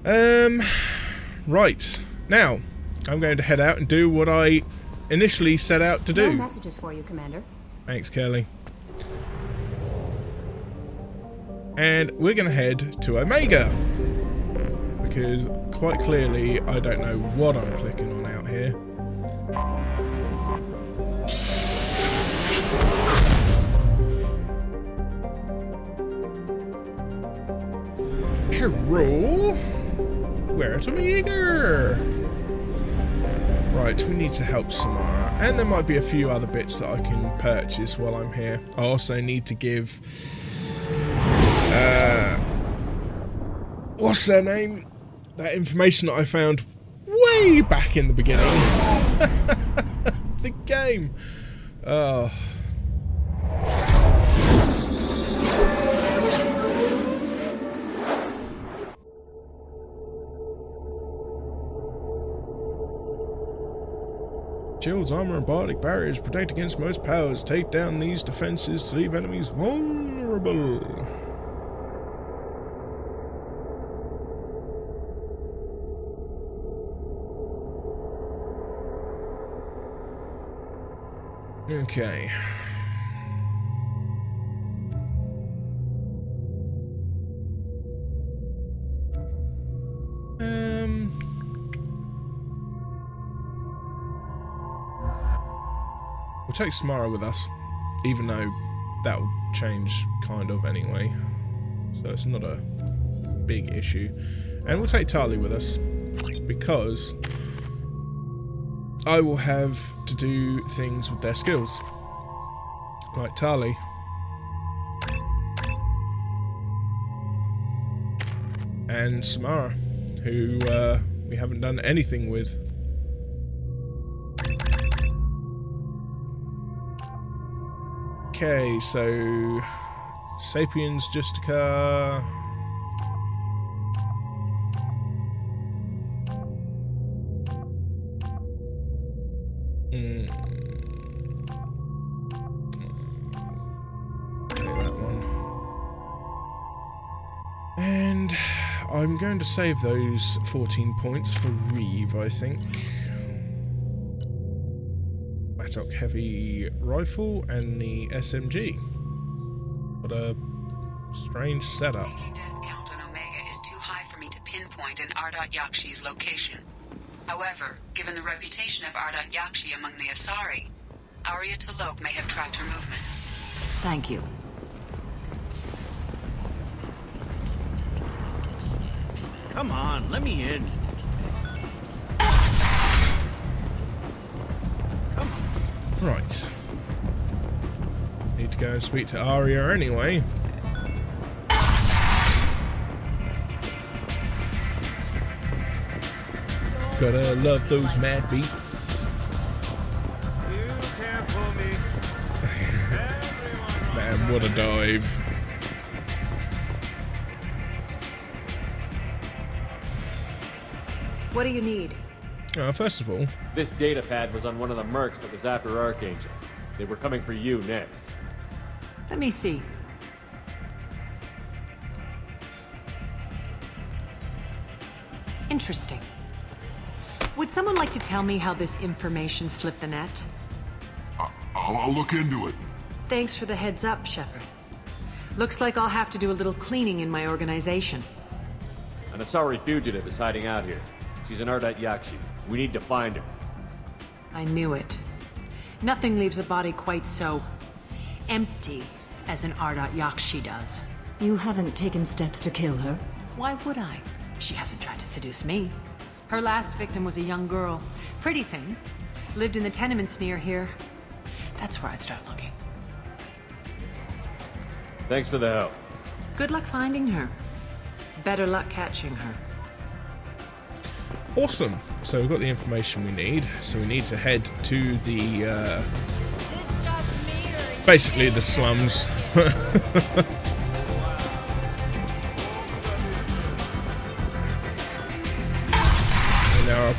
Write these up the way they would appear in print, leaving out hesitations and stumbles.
Right. Now, I'm going to head out and do what I initially set out to do. No messages for you, Commander. Thanks, Kelly. And we're going to head to Omega. Because, quite clearly, I don't know what I'm clicking on out here. Hello? We're at Omega. Right, we need to help Samara. And there might be a few other bits that I can purchase while I'm here. I also need to give... what's their name? That information that I found way back in the beginning. The game. Oh. Shields, armor, and biotic barriers protect against most powers. Take down these defenses to leave enemies vulnerable. Okay. We'll take Samara with us, even though that will change kind of anyway, so it's not a big issue. And we'll take Tali with us, because I will have to do things with their skills. Like Tali. And Samara, who we haven't done anything with. Okay, so Sapiens Justica. That one. And I'm going to save those 14 points for Reeve, I think. Mattock Heavy Rifle and the SMG. What a strange setup. The death count on Omega is too high for me to pinpoint an Ardat Yakshi's location. However, given the reputation of Ardat Yakshi among the Asari, Arya T'Loak may have tracked her movements. Thank you. Come on, let me in. Right. Need to go and speak to Arya anyway. Gotta love those mad beats. You can't pull me. Man, what a dive. What do you need? First of all, This data pad was on one of the mercs that was after Archangel. They were coming for you next. Let me see. Interesting. Would someone like to tell me how this information slipped the net? I'll look into it. Thanks for the heads up, Shepard. Looks like I'll have to do a little cleaning in my organization. An Asari fugitive is hiding out here. She's an Ardat Yakshi. We need to find her. I knew it. Nothing leaves a body quite so empty as an Ardat Yakshi does. You haven't taken steps to kill her? Why would I? She hasn't tried to seduce me. Her last victim was a young girl. Pretty thing. Lived in the tenements near here. That's where I'd start looking. Thanks for the help. Good luck finding her. Better luck catching her. awesome. So we've got the information we need. So we need to head to the, basically the slums. And there are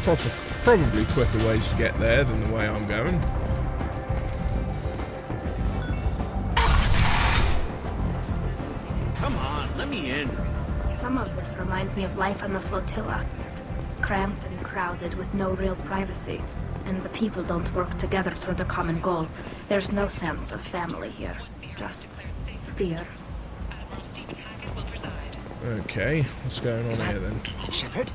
probably quicker ways to get there than the way I'm going. Come on, let me in. Some of this reminds me of life on the flotilla. Cramped and crowded with no real privacy. And the people don't work together toward a common goal. There's no sense of family here. Just fear. Okay, what's going on here then? Shepard?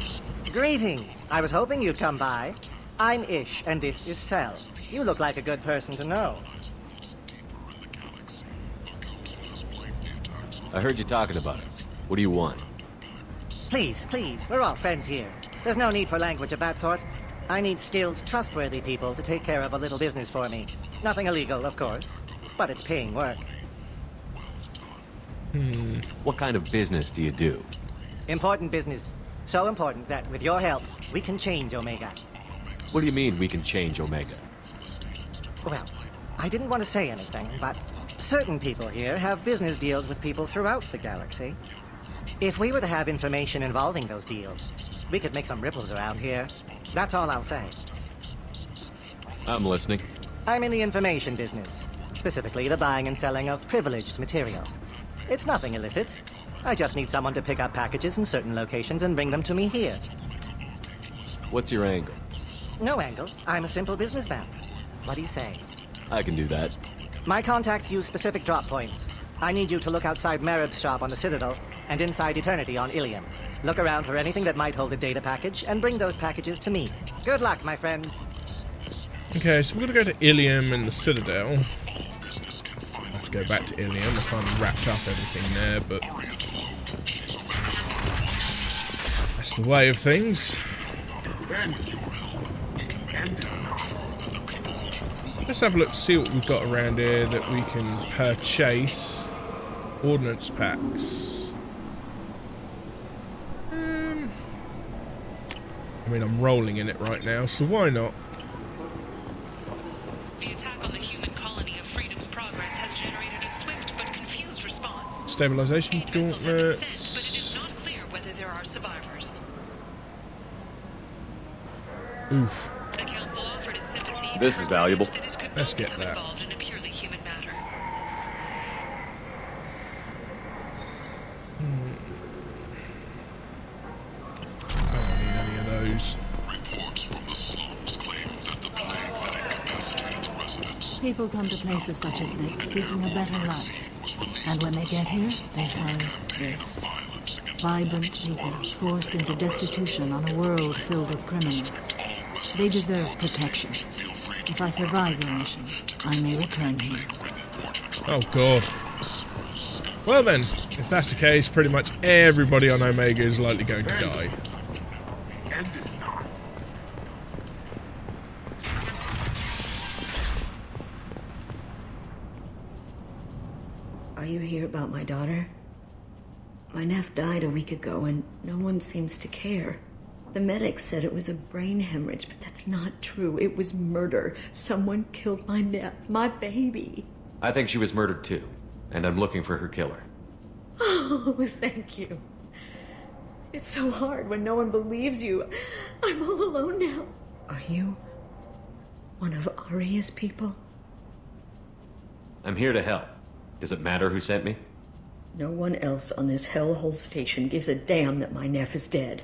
Greetings. I was hoping you'd come by. I'm Ish, and this is Cell. You look like a good person to know. I heard you talking about it. What do you want? Please, we're all friends here. There's no need for language of that sort. I need skilled, trustworthy people to take care of a little business for me. Nothing illegal, of course, but it's paying work. What kind of business do you do? Important business. So important that, with your help, we can change Omega. What do you mean we can change Omega? Well, I didn't want to say anything, but certain people here have business deals with people throughout the galaxy. If we were to have information involving those deals, we could make some ripples around here. That's all I'll say. I'm listening. I'm in the information business, specifically the buying and selling of privileged material. It's nothing illicit. I just need someone to pick up packages in certain locations and bring them to me here. What's your angle? No angle. I'm a simple businessman. What do you say? I can do that. My contacts use specific drop points. I need you to look outside Merib's shop on the Citadel and inside Eternity on Ilium. Look around for anything that might hold a data package and bring those packages to me. Good luck, my friends. Okay, so we're going to go to Ilium and the Citadel. I have to go back to Ilium. I kind of wrapped up everything there, but that's the way of things. Let's have a look, see what we've got around here that we can purchase. Ordnance packs. I mean, I'm rolling in it right now, so why not? The attack on the human colony of Freedom's Progress has generated a swift but confused response. Stabilization gauntlets. But it is not clear whether there are survivors. Oof. The council offered its sympathy. This is valuable. Let's get that. Involved in a purely human matter. I don't need any of those. Reports from the slums claim that the plague had incapacitated the residents. People come to places such as this seeking a better life. And when they get here, they find this. Vibrant people forced into destitution on a world filled with criminals. They deserve protection. If I survive your mission, I may return here. Oh, God. Well then, if that's the case, pretty much everybody on Omega is likely going to die. End it now. Are you here about my daughter? My nephew died a week ago and no one seems to care. The medics said it was a brain hemorrhage, but that's not true. It was murder. Someone killed my nephew, my baby. I think she was murdered too, and I'm looking for her killer. Oh, thank you. It's so hard when no one believes you. I'm all alone now. Are you one of Aria's people? I'm here to help. Does it matter who sent me? No one else on this hellhole station gives a damn that my nephew is dead.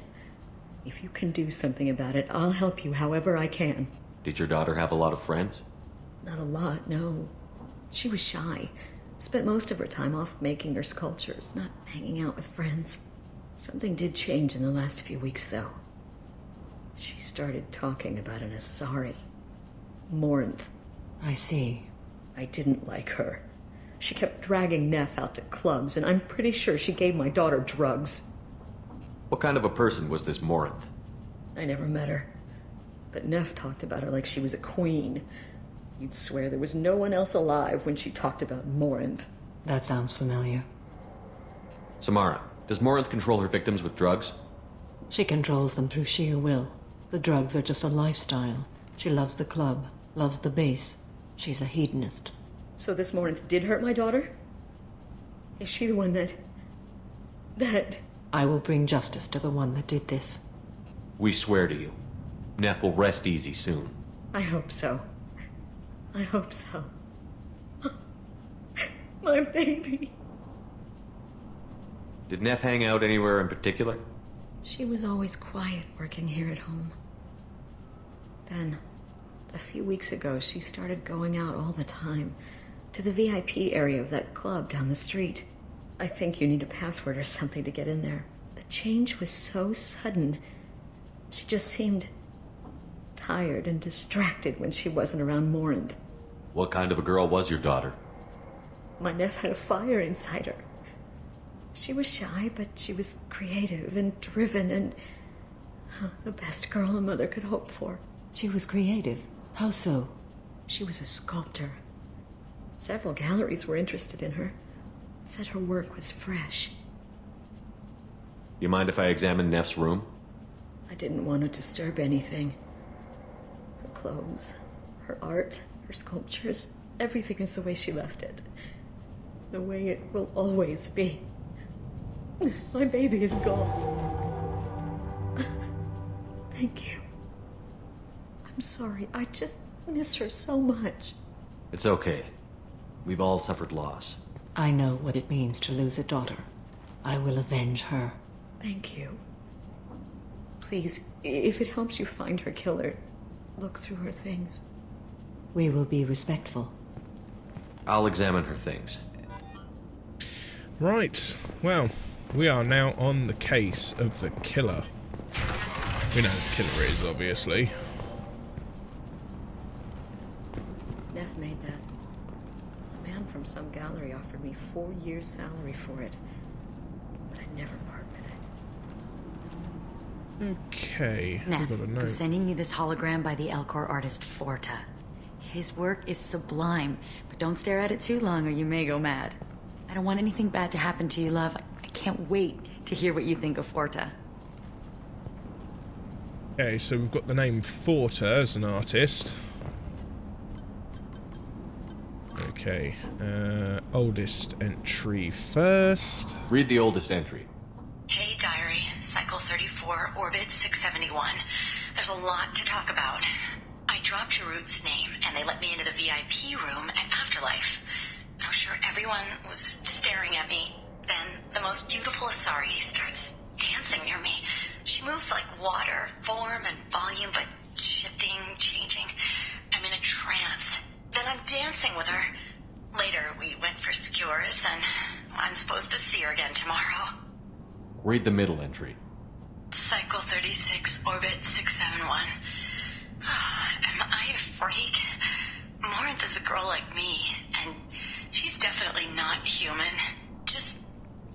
If you can do something about it, I'll help you however I can. Did your daughter have a lot of friends? Not a lot, no. She was shy. Spent most of her time off making her sculptures, not hanging out with friends. Something did change in the last few weeks, though. She started talking about an Asari. Morinth. I see. I didn't like her. She kept dragging Neff out to clubs, and I'm pretty sure she gave my daughter drugs. What kind of a person was this Morinth? I never met her. But Neff talked about her like she was a queen. You'd swear there was no one else alive when she talked about Morinth. That sounds familiar. Samara, does Morinth control her victims with drugs? She controls them through sheer will. The drugs are just a lifestyle. She loves the club, loves the base. She's a hedonist. So this Morinth did hurt my daughter? Is she the one that... I will bring justice to the one that did this. We swear to you. Neff will rest easy soon. I hope so. I hope so. My baby. Did Neff hang out anywhere in particular? She was always quiet working here at home. Then, a few weeks ago, she started going out all the time to the VIP area of that club down the street. I think you need a password or something to get in there. The change was so sudden. She just seemed tired and distracted when she wasn't around Morinth. What kind of a girl was your daughter? My nephew had a fire inside her. She was shy, but she was creative and driven and the best girl a mother could hope for. She was creative. How so? She was a sculptor. Several galleries were interested in her. Said her work was fresh. You mind if I examine Neff's room? I didn't want to disturb anything. Her clothes, her art, her sculptures, everything is the way she left it. The way it will always be. My baby is gone. Thank you. I'm sorry. I just miss her so much. It's okay. We've all suffered loss. I know what it means to lose a daughter. I will avenge her. Thank you. Please, if it helps you find her killer, look through her things. We will be respectful. I'll examine her things. Right, well, we are now on the case of the killer. We know who the killer is, obviously. Neff made that. A man from some gallery offered me 4 years' salary for it. But I'd never part with it. Okay, Neff, we've got a I'm note. sending you this hologram by the Elcor artist Forta. His work is sublime, but don't stare at it too long or you may go mad. I don't want anything bad to happen to you, love. I can't wait to hear what you think of Forta. Okay, so we've got the name Forta as an artist. Okay, oldest entry first. Read the oldest entry. Hey, Diary. Cycle 34, Orbit 671. There's a lot to talk about. I dropped your root's name, and they let me into the VIP room at Afterlife. I'm sure everyone was staring at me. Then the most beautiful Asari starts dancing near me. She moves like water, form and volume, but shifting, changing. I'm in a trance. Then I'm dancing with her. Later, we went for skewers, and I'm supposed to see her again tomorrow. Read the middle entry. Cycle 36, Orbit 671. Am I a freak? Morinth is a girl like me, and she's definitely not human. Just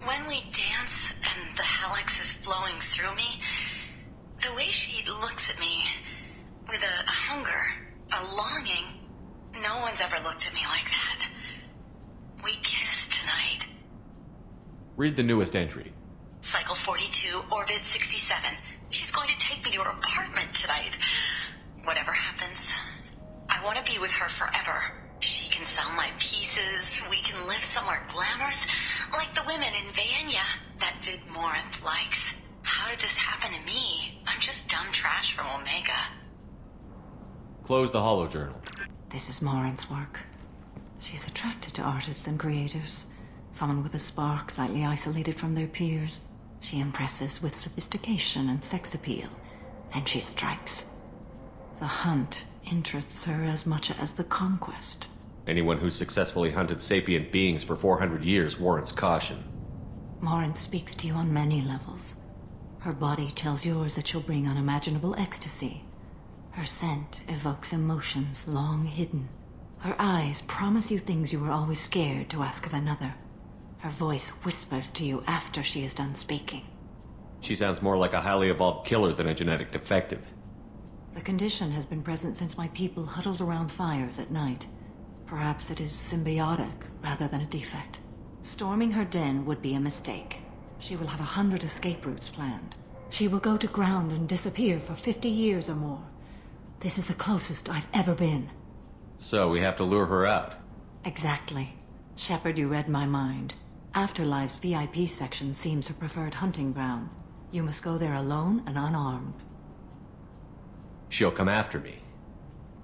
when we dance and the helix is flowing through me, the way she looks at me with a hunger, a longing, no one's ever looked at me like that. We kissed tonight. Read the newest entry. Cycle 42, Orbit 67. She's going to take me to her apartment tonight. Whatever happens, I want to be with her forever. She can sell my pieces. We can live somewhere glamorous, like the women in Vanya that Vid Morinth likes. How did this happen to me? I'm just dumb trash from Omega. Close the holo journal. This is Morinth's work. She's attracted to artists and creators. Someone with a spark, slightly isolated from their peers. She impresses with sophistication and sex appeal. Then she strikes. The hunt interests her as much as the conquest. Anyone who's successfully hunted sapient beings for 400 years warrants caution. Morinth speaks to you on many levels. Her body tells yours that she'll bring unimaginable ecstasy. Her scent evokes emotions long hidden. Her eyes promise you things you were always scared to ask of another. Her voice whispers to you after she is done speaking. She sounds more like a highly evolved killer than a genetic defective. The condition has been present since my people huddled around fires at night. Perhaps it is symbiotic rather than a defect. Storming her den would be a mistake. She will have 100 escape routes planned. She will go to ground and disappear for 50 years or more. This is the closest I've ever been. So we have to lure her out. Exactly. Shepard, you read my mind. Afterlife's VIP section seems her preferred hunting ground. You must go there alone and unarmed. She'll come after me.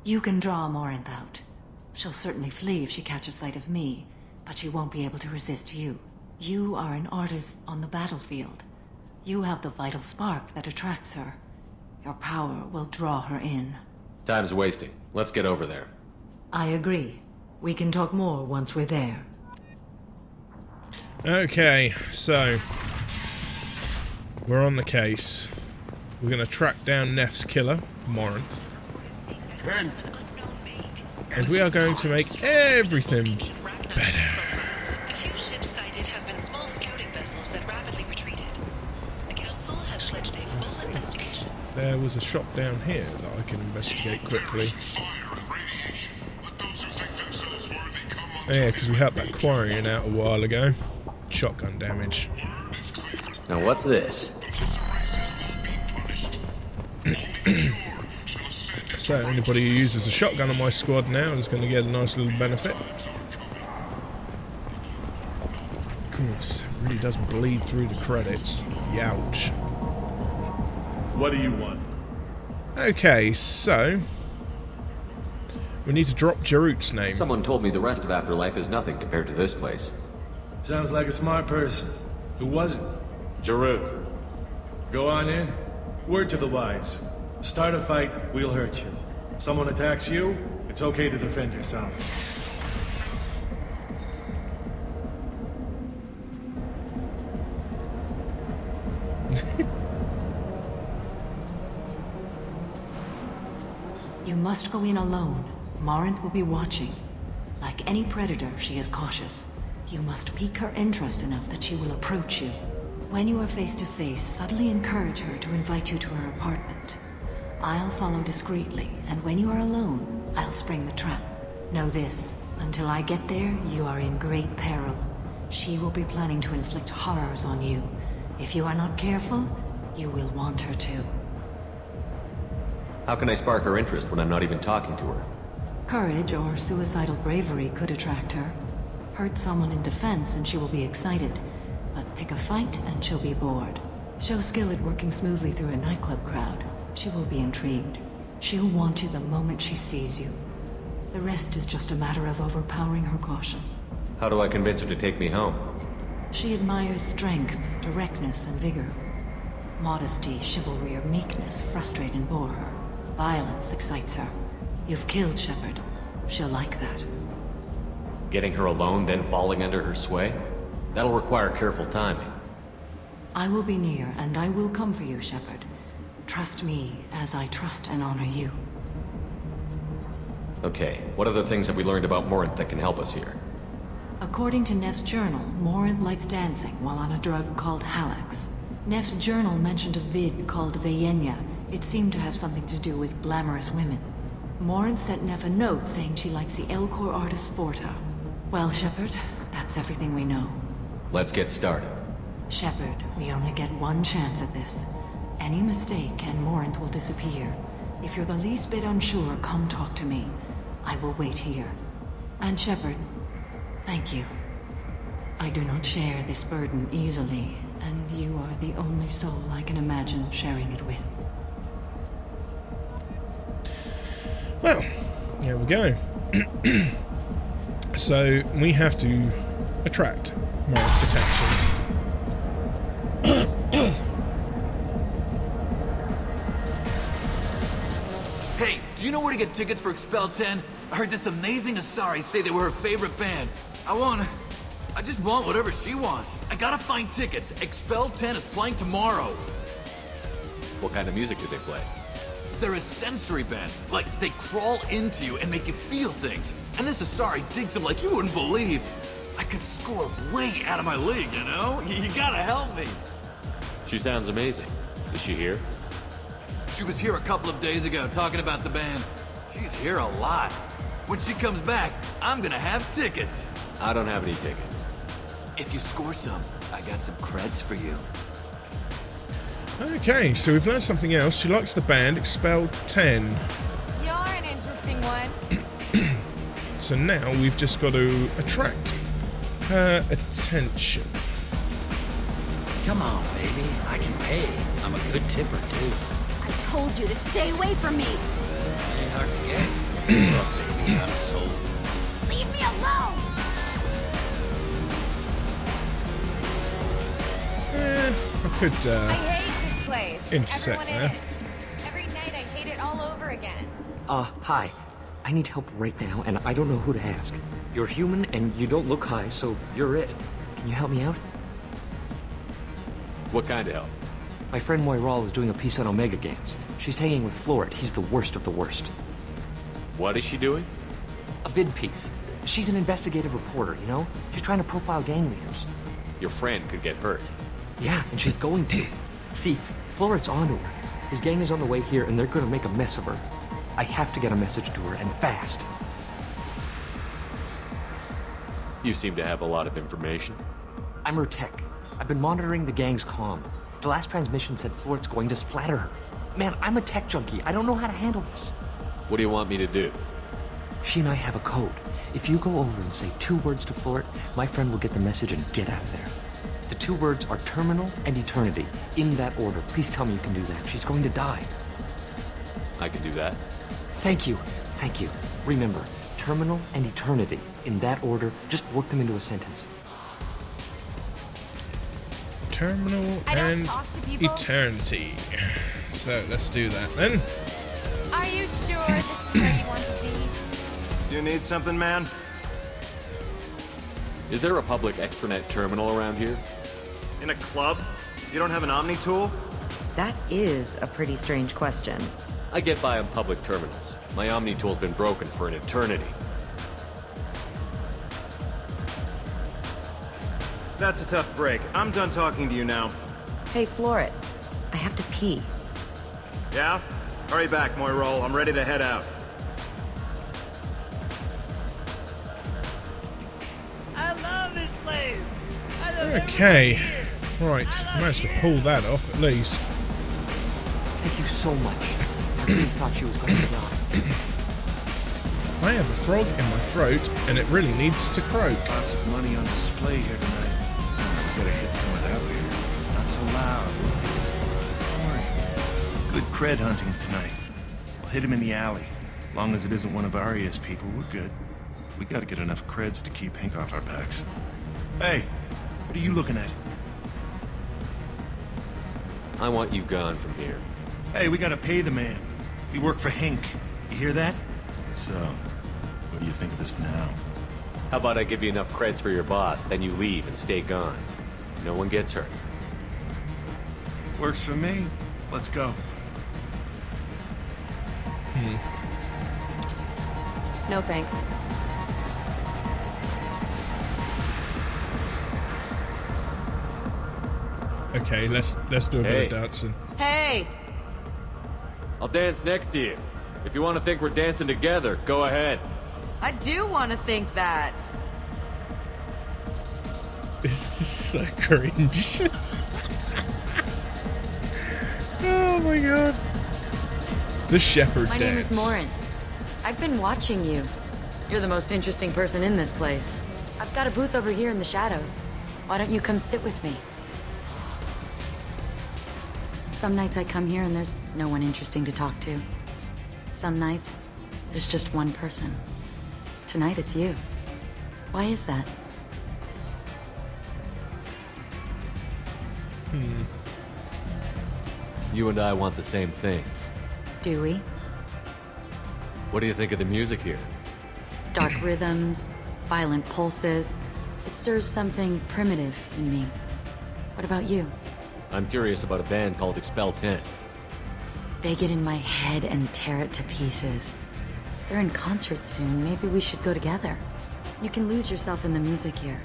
You can draw Morinth out. She'll certainly flee if she catches sight of me, but she won't be able to resist you. You are an artist on the battlefield. You have the vital spark that attracts her. Your power will draw her in. Time's wasting. Let's get over there. I agree. We can talk more once we're there. Okay, so we're on the case. We're going to track down Neff's killer, Morinth. And we are going to make everything better. A few ships sighted have been small scouting vessels that rapidly retreated. The council has pledged a full investigation. There was a shop down here that I can investigate quickly. Oh yeah, because we helped that quarrying out a while ago. Shotgun damage. Now what's this? So anybody who uses a shotgun on my squad now is going to get a nice little benefit. Of course, it really does bleed through the credits. Youch. What do you want? Okay, so we need to drop Jarut's name. Someone told me the rest of Afterlife is nothing compared to this place. Sounds like a smart person. Who was it? Jarut. Go on in. Word to the wise. Start a fight, we'll hurt you. Someone attacks you, it's okay to defend yourself. You must go in alone. Morinth will be watching. Like any predator, she is cautious. You must pique her interest enough that she will approach you. When you are face to face, subtly encourage her to invite you to her apartment. I'll follow discreetly, and when you are alone, I'll spring the trap. Know this, until I get there, you are in great peril. She will be planning to inflict horrors on you. If you are not careful, you will want her to. How can I spark her interest when I'm not even talking to her? Courage or suicidal bravery could attract her. Hurt someone in defense and she will be excited, but pick a fight and she'll be bored. Show skill at working smoothly through a nightclub crowd. She will be intrigued. She'll want you the moment she sees you. The rest is just a matter of overpowering her caution. How do I convince her to take me home? She admires strength, directness, and vigor. Modesty, chivalry, or meekness frustrate and bore her. Violence excites her. You've killed Shepard. She'll like that. Getting her alone, then falling under her sway? That'll require careful timing. I will be near, and I will come for you, Shepard. Trust me, as I trust and honor you. Okay, what other things have we learned about Morinth that can help us here? According to Neff's journal, Morinth likes dancing while on a drug called Halax. Neff's journal mentioned a vid called Vayenya. It seemed to have something to do with glamorous women. Morinth sent Neff a note saying she likes the Elcor artist Forta. Well, Shepard, that's everything we know. Let's get started. Shepard, we only get one chance at this. Any mistake and Morinth will disappear. If you're the least bit unsure, come talk to me. I will wait here. And Shepard, thank you. I do not share this burden easily, and you are the only soul I can imagine sharing it with. Well, here we go. So, we have to attract Morinth's attention. Hey, do you know where to get tickets for Expel 10? I heard this amazing Asari say they were her favorite band. I just want whatever she wants. I gotta find tickets. Expel 10 is playing tomorrow. What kind of music do they play? They're a sensory band. Like, they crawl into you and make you feel things. And this Asari digs them like you wouldn't believe. I could score way out of my league, you know? You gotta help me. She sounds amazing. Is she here? She was here a couple of days ago talking about the band. She's here a lot. When she comes back, I'm gonna have tickets. I don't have any tickets. If you score some, I got some creds for you. Okay, so we've learned something else. She likes the band Expel 10. You're an interesting one. So now we've just got to attract her attention. Come on, baby. I can pay. I'm a good tipper, too. I told you to stay away from me. Ain't hard to get. Look, baby, I'm sold. Leave me alone. I could I hate this place. intersect Everyone in there. it. Every night I hate it all over again. Hi. I need help right now, and I don't know who to ask. You're human, and you don't look high, so you're it. Can you help me out? What kind of help? My friend Moiral is doing a piece on Omega Games. She's hanging with Floret. He's the worst of the worst. What is she doing? A vid piece. She's an investigative reporter, you know? She's trying to profile gang leaders. Your friend could get hurt. Yeah, and she's going to. See, Floret's onto her. His gang is on the way here, and they're gonna make a mess of her. I have to get a message to her, and fast. You seem to have a lot of information. I'm her tech. I've been monitoring the gang's comm. The last transmission said Floret's going to splatter her. Man, I'm a tech junkie. I don't know how to handle this. What do you want me to do? She and I have a code. If you go over and say 2 words to Floret, my friend will get the message and get out of there. The 2 words are terminal and eternity. In that order. Please tell me you can do that. She's going to die. I can do that. Thank you. Thank you. Remember, terminal and eternity. In that order, just work them into a sentence. Terminal and eternity. So let's do that then. Are you sure this is where you want to be? You need something, man? Is there a public extranet terminal around here? In a club? You don't have an Omni tool? That is a pretty strange question. I get by on public terminals. My Omni tool's been broken for an eternity. That's a tough break. I'm done talking to you now. Hey, Floret. I have to pee. Yeah? Hurry back, Moiral. I'm ready to head out. I love this place. I love Okay. Right. Managed to pull that off at least. Thank you so much. I really thought she was going to die. I have a frog in my throat and it really needs to croak. Lots of money on display here tonight. Better hit some of that later. Not so loud. Don't worry. Good cred hunting tonight. We'll hit him in the alley. Long as it isn't one of Arya's people, we're good. We gotta get enough creds to keep Hank off our backs. Hey, what are you looking at? I want you gone from here. Hey, we gotta pay the man. We work for Hank. You hear that? So, what do you think of us now? How about I give you enough creds for your boss, then you leave and stay gone. No one gets hurt. Works for me. Let's go. No thanks. Okay, let's do a bit of dancing. Hey! I'll dance next to you. If you want to think we're dancing together, go ahead. I do want to think that. This is so cringe. Oh my god. The shepherd My dance. name is Morin. I've been watching you. You're the most interesting person in this place. I've got a booth over here in the shadows. Why don't you come sit with me? Some nights I come here and there's no one interesting to talk to. Some nights, there's just one person. Tonight it's you. Why is that? You and I want the same thing. Do we? What do you think of the music here? Dark rhythms, violent pulses. It stirs something primitive in me. What about you? I'm curious about a band called Expel 10. They get in my head and tear it to pieces. They're in concert soon. Maybe we should go together. You can lose yourself in the music here.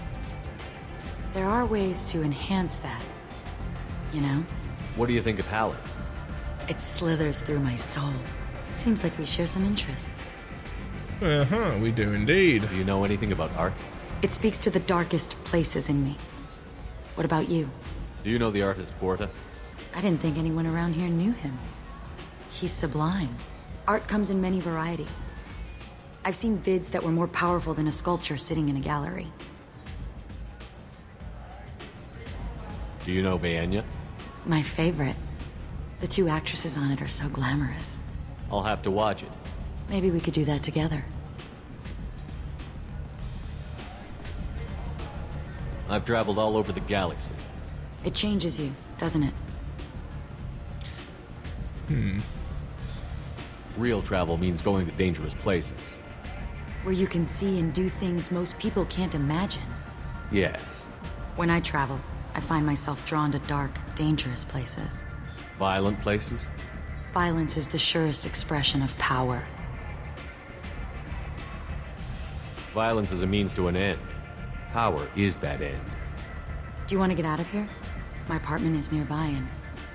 There are ways to enhance that. You know? What do you think of Halleck? It slithers through my soul. Seems like we share some interests. Uh-huh, we do indeed. Do you know anything about art? It speaks to the darkest places in me. What about you? Do you know the artist Porta? I didn't think anyone around here knew him. He's sublime. Art comes in many varieties. I've seen vids that were more powerful than a sculpture sitting in a gallery. Do you know Vaenya? My favorite. The 2 actresses on it are so glamorous. I'll have to watch it. Maybe we could do that together. I've traveled all over the galaxy. It changes you, doesn't it? Real travel means going to dangerous places. Where you can see and do things most people can't imagine. Yes. When I travel, I find myself drawn to dark, dangerous places. Violent places? Violence is the surest expression of power. Violence is a means to an end. Power is that end. Do you want to get out of here? My apartment is nearby and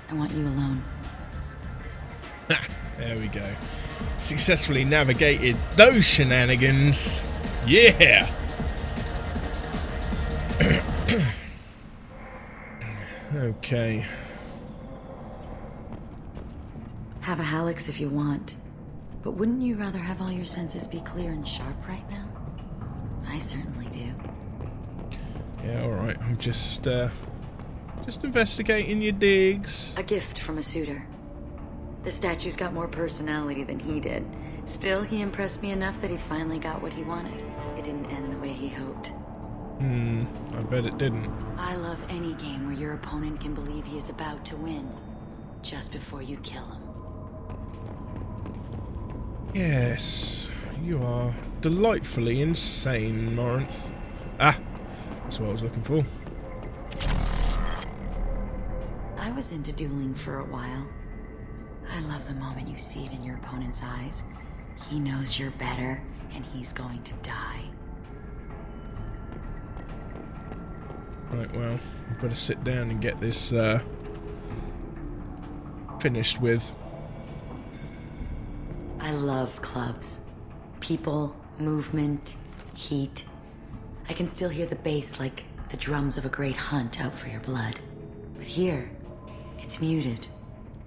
I want you alone. There we go. Successfully navigated those shenanigans. Yeah! Okay. Have a Hallex if you want. But wouldn't you rather have all your senses be clear and sharp right now? I certainly do. Yeah, alright. I'm just investigating your digs. A gift from a suitor. The statue's got more personality than he did. Still, he impressed me enough that he finally got what he wanted. It didn't end the way he hoped. I bet it didn't. I love any game where your opponent can believe he is about to win, just before you kill him. Yes, you are delightfully insane, Morinth. Ah, that's what I was looking for. I was into dueling for a while. I love the moment you see it in your opponent's eyes. He knows you're better, and he's going to die. Right, well, we better sit down and get this finished with. I love clubs. People, movement, heat. I can still hear the bass like the drums of a great hunt out for your blood. But here, it's muted,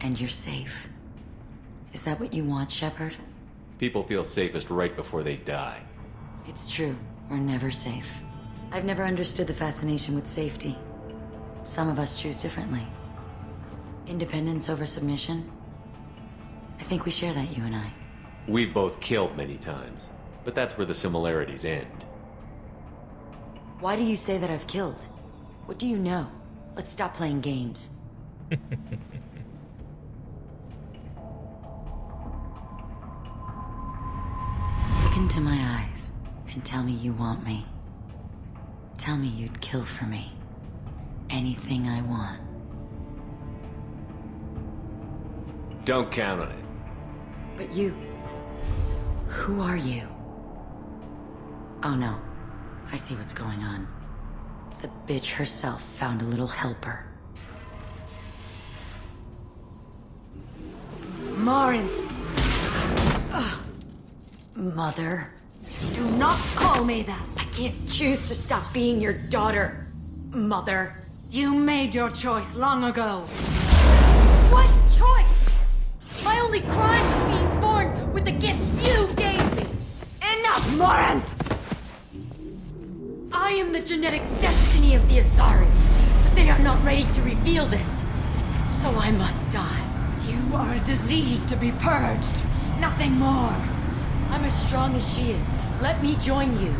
and you're safe. Is that what you want, Shepard? People feel safest right before they die. It's true. We're never safe. I've never understood the fascination with safety. Some of us choose differently. Independence over submission? I think we share that, you and I. We've both killed many times, but that's where the similarities end. Why do you say that I've killed? What do you know? Let's stop playing games. Look into my eyes and tell me you want me. Tell me you'd kill for me. Anything I want. Don't count on it. But you... Who are you? Oh no. I see what's going on. The bitch herself found a little helper. Morin! Mother. Do not call me that! I can't choose to stop being your daughter, Mother. You made your choice long ago. What choice? My only crime was being born with the gifts you gave me. Enough, Morin! I am the genetic destiny of the Asari, but they are not ready to reveal this. So I must die. You are a disease to be purged. Nothing more. I'm as strong as she is. Let me join you.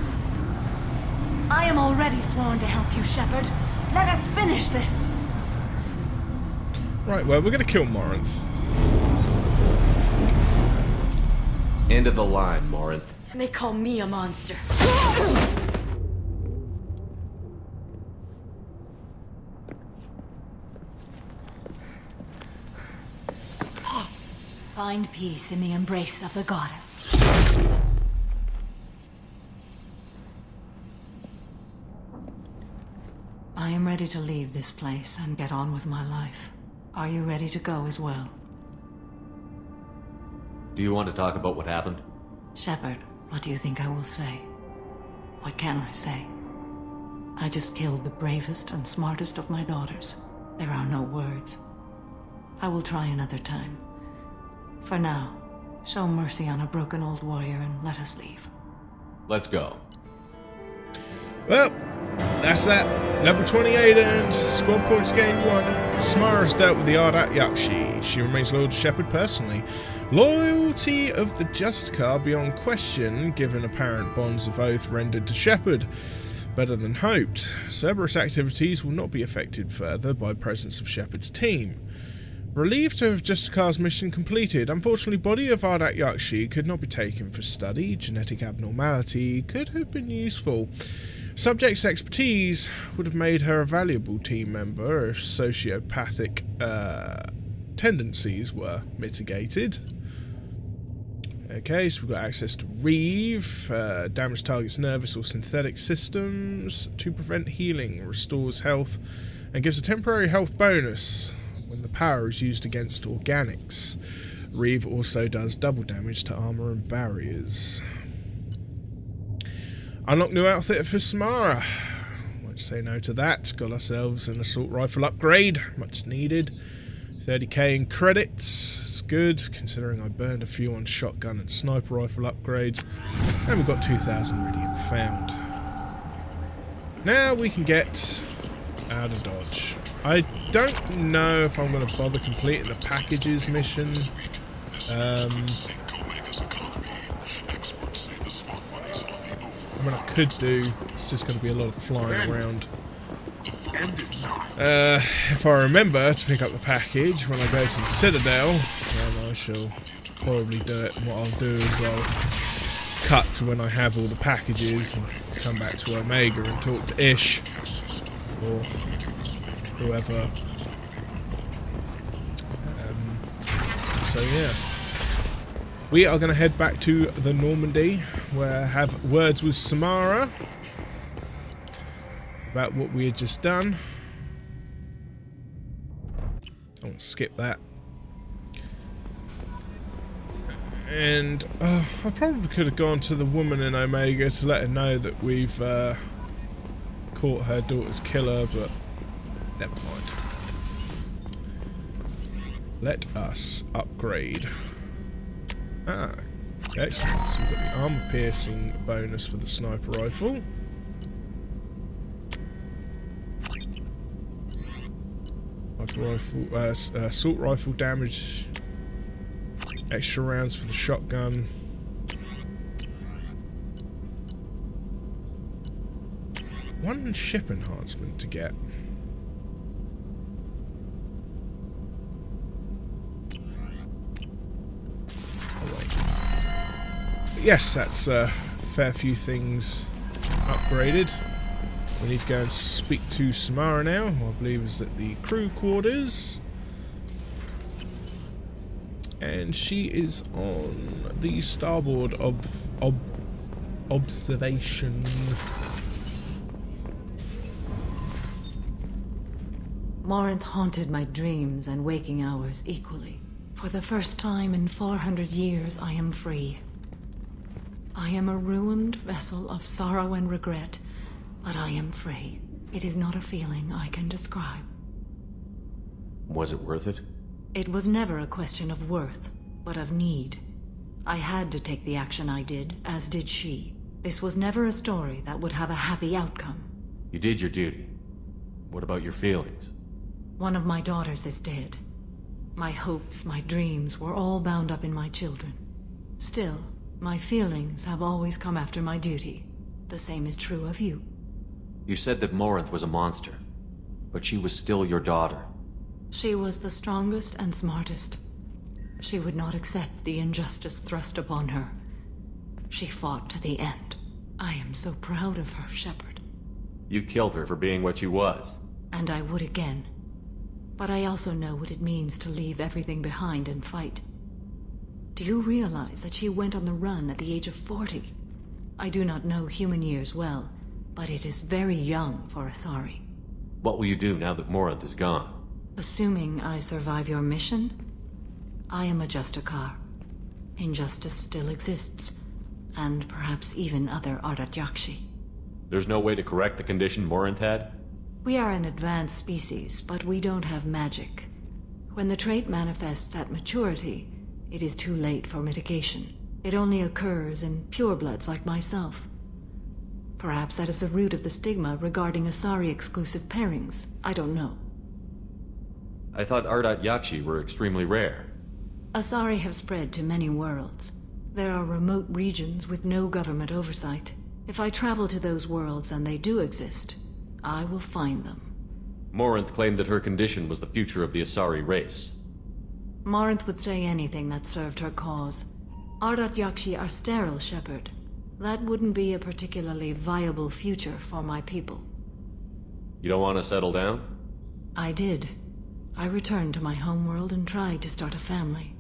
I am already sworn to help you, Shepard. Let us finish this. Right, well, we're going to kill Morinth. End of the line, Morinth. And they call me a monster. Find peace in the embrace of the goddess. I am ready to leave this place and get on with my life. Are you ready to go as well? Do you want to talk about what happened? Shepard, what do you think I will say? What can I say? I just killed the bravest and smartest of my daughters. There are no words. I will try another time. For now, show mercy on a broken old warrior and let us leave. Let's go. Well, that's that. Level 28 and squad points gained 1. Samara's dealt with the Ardat Yakshi. She remains loyal to Shepard personally. Loyalty of the Justicar beyond question, given apparent bonds of oath rendered to Shepard. better than hoped. Cerberus activities will not be affected further by presence of Shepard's team. Relieved to have Justicar's mission completed, unfortunately body of Ardat Yakshi could not be taken for study. Genetic abnormality could have been useful. Subject's expertise would have made her a valuable team member if sociopathic tendencies were mitigated. Okay, so we've got access to Reeve. Damage targets nervous or synthetic systems to prevent healing, restores health, and gives a temporary health bonus when the power is used against organics. Reeve also does double damage to armor and barriers. Unlock new outfit for Samara. Won't say no to that. Got ourselves an assault rifle upgrade, much needed. 30k in credits. It's good, considering I burned a few on shotgun and sniper rifle upgrades. And we've got 2,000 Iridium found. Now we can get out of Dodge. I don't know if I'm going to bother completing the packages mission. I mean, I could do. It's just going to be a lot of flying around. If I remember to pick up the package when I go to the Citadel, then I shall probably do it. And what I'll do is I'll cut to when I have all the packages and come back to Omega and talk to Ish or whoever. So yeah, we are going to head back to the Normandy, where I have words with Samara about what we had just done. I'll skip that. And I probably could have gone to the woman in Omega to let her know that we've caught her daughter's killer, but never mind. Let us upgrade. Ah, excellent. So we've got the armor piercing bonus for the sniper rifle. Assault rifle damage, extra rounds for the shotgun. One ship enhancement to get. Oh wait. But yes, that's a fair few things upgraded. We need to go and speak to Samara now, who I believe is at the crew quarters. And she is on the starboard observation. Morinth haunted my dreams and waking hours equally. For the first time in 400 years, I am free. I am a ruined vessel of sorrow and regret, but I am free. It is not a feeling I can describe. Was it worth it? It was never a question of worth, but of need. I had to take the action I did, as did she. This was never a story that would have a happy outcome. You did your duty. What about your feelings? One of my daughters is dead. My hopes, my dreams were all bound up in my children. Still, my feelings have always come after my duty. The same is true of you. You said that Morinth was a monster, but she was still your daughter. She was the strongest and smartest. She would not accept the injustice thrust upon her. She fought to the end. I am so proud of her, Shepard. You killed her for being what she was. And I would again. But I also know what it means to leave everything behind and fight. Do you realize that she went on the run at the age of 40? I do not know human years well, but it is very young for Asari. What will you do now that Morinth is gone? Assuming I survive your mission, I am a Justicar. Injustice still exists, and perhaps even other Ardat Yakshi. There's no way to correct the condition Morinth had? We are an advanced species, but we don't have magic. When the trait manifests at maturity, it is too late for mitigation. It only occurs in purebloods like myself. Perhaps that is the root of the stigma regarding Asari-exclusive pairings. I don't know. I thought Ardat Yakshi were extremely rare. Asari have spread to many worlds. There are remote regions with no government oversight. If I travel to those worlds, and they do exist, I will find them. Morinth claimed that her condition was the future of the Asari race. Morinth would say anything that served her cause. Ardat Yakshi are sterile, Shepard. That wouldn't be a particularly viable future for my people. You don't want to settle down? I did. I returned to my homeworld and tried to start a family.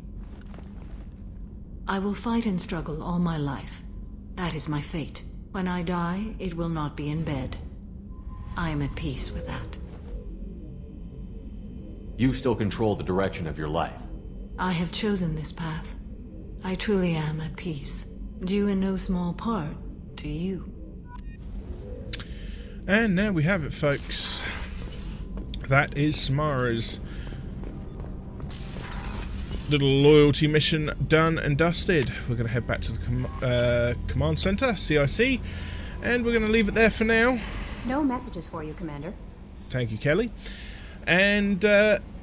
I will fight and struggle all my life. That is my fate. When I die, it will not be in bed. I am at peace with that. You still control the direction of your life. I have chosen this path. I truly am at peace, due in no small part to you. And there we have it, folks. That is Samara's little loyalty mission done and dusted. We're going to head back to the command center, CIC, and we're going to leave it there for now. No messages for you, Commander. Thank you, Kelly. And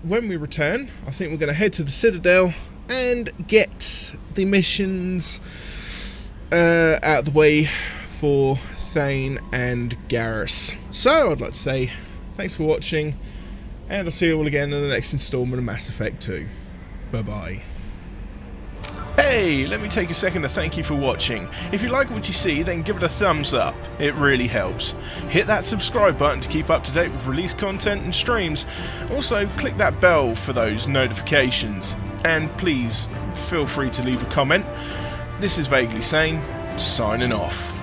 when we return, I think we're going to head to the Citadel and get the missions out of the way for Thane and Garrus. So, I'd like to say thanks for watching, and I'll see you all again in the next installment of Mass Effect 2. Bye-bye. Hey, let me take a second to thank you for watching. If you like what you see, then give it a thumbs up. It really helps. Hit that subscribe button to keep up to date with released content and streams. Also, click that bell for those notifications. And please, feel free to leave a comment. This is VaguelySane, signing off.